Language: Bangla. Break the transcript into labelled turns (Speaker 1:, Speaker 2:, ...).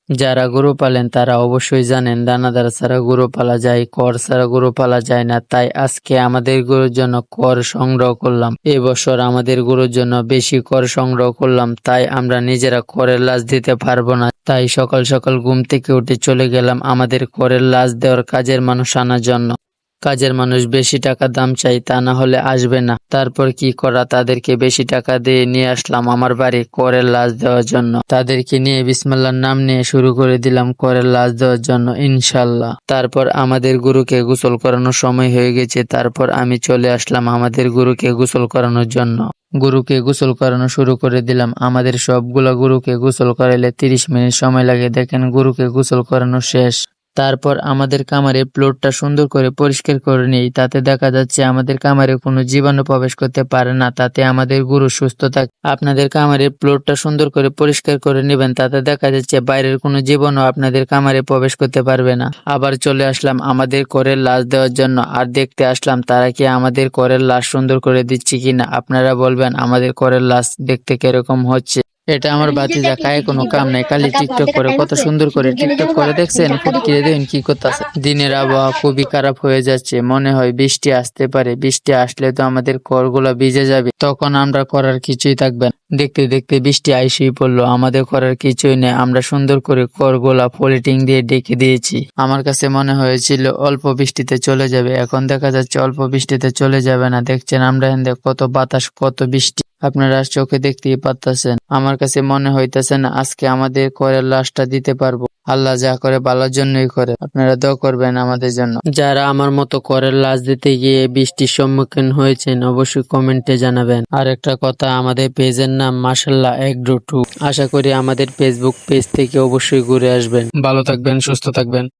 Speaker 1: যারা গরু পালেন তারা অবশ্যই জানেন দানাদার ছাড়া গরু পালা যায়, কর ছাড়া গরু পালা যায় না। তাই আজকে আমাদের গরুর জন্য কর সংগ্রহ করলাম। এবছর আমাদের গরুর জন্য বেশি কর সংগ্রহ করলাম, তাই আমরা নিজেরা করের লাশ দিতে পারবো না। তাই সকাল সকাল ঘুম থেকে উঠে চলে গেলাম আমাদের করের লাশ দেওয়ার কাজের মানুষ আনার জন্য। কাজের মানুষ বেশি টাকা দাম চাই, তা না হলে আসবে না। তারপর কি করা, তাদেরকে বেশি টাকা দিয়ে নিয়ে আসলাম আমার বাড়ি করের লাশ দেওয়ার জন্য। তাদেরকে নিয়ে বিসমিল্লাহর নাম নিয়ে শুরু করে দিলাম করের লাশ দেওয়ার জন্য ইনশাল্লাহ। তারপর আমাদের গরুকে গোসল করানোর সময় হয়ে গেছে। তারপর আমি চলে আসলাম আমাদের গরুকে গোসল করানোর জন্য। গরুকে গোসল করানো শুরু করে দিলাম। আমাদের সবগুলা গরুকে গোসল করাইলে 30 মিনিট সময় লাগে। দেখেন গরুকে গোসল করানো শেষ। তারপর আমাদের খামারের প্লটটা সুন্দর করে পরিষ্কার করে নিই। তাতে দেখা যাচ্ছে আমাদের খামারে কোনো জীবাণু প্রবেশ করতে পারে না, তাতে আমাদের গরু সুস্থ থাকে। আপনাদের খামারের প্লটটা সুন্দর করে পরিষ্কার করে নেবেন, তাতে দেখা যাচ্ছে বাইরের কোনো জীবাণু আপনাদের খামারে প্রবেশ করতে পারবে না। আবার চলে আসলাম আমাদের করের লাশ দেওয়ার জন্য, আর দেখতে আসলাম তারা কি আমাদের করের লাশ সুন্দর করে দিচ্ছে কিনা। আপনারা বলবেন আমাদের করের লাশ দেখতে কিরকম হচ্ছে। এটা আমার ভাতিজা, কায়ে কোনো কাম নাই, খালি টিকটক করে। কত সুন্দর করে টিকটক করে, দেখছেন ফুটকিরে দেখেন কি করতেছে। দিনের আবহাওয়া খুবই খারাপ হয়ে যাচ্ছে, মনে হয় বৃষ্টি আসতে পারে। বৃষ্টি আসলে তো আমাদের করগুলা ভিজে যাবে, তখন আমরা করার কিছুই থাকবে না। দেখতে দেখতে বৃষ্টি আইসেই পড়লো, আমাদের করার কিছুই নেই। আমরা সুন্দর করে করগুলা পলিথিন দিয়ে ঢেকে দিয়েছি। আমার কাছে মনে হয়েছিল অল্প বৃষ্টিতে চলে যাবে, এখন দেখা যাচ্ছে অল্প বৃষ্টিতে চলে যাবে না। দেখছেন আমরা কত বাতাস, কত বৃষ্টি, আপনারা চোখে দেখতেই পারতেছেন। আমার কাছে মনে হইতেছে না আজকে আমাদের করের লাশটা দিতে পারবো। আল্লাহ যা করে ভালোর জন্যই করে, আপনারা দোয়া করবেন আমাদের জন্য। যারা আমার মতো করের লাশ দিতে গিয়ে বৃষ্টির সম্মুখীন হয়েছেন অবশ্যই কমেন্টে জানাবেন। আর একটা কথা, আমাদের পেজের নাম মাশাআল্লাহ এগ্রো 2। আশা করি আমাদের ফেসবুক পেজ থেকে অবশ্যই ঘুরে আসবেন। ভালো থাকবেন, সুস্থ থাকবেন।